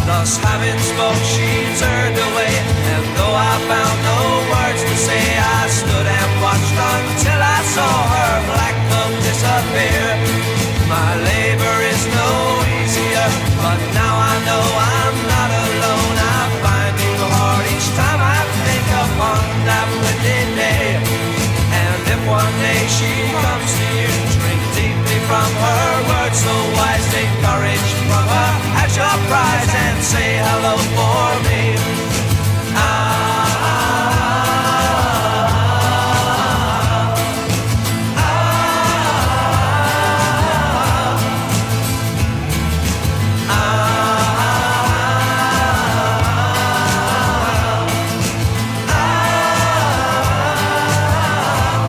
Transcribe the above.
Thus having spoke, she turned away, and though I found no words to say, I stood and watched until I saw her black cloak disappear. My labor is no easier, but now I know I'm not alone. I find new heart each time I think upon that windy day. And if one day she comes to you, drink deeply from her words so wise, take courage from her as your prize, and say hello for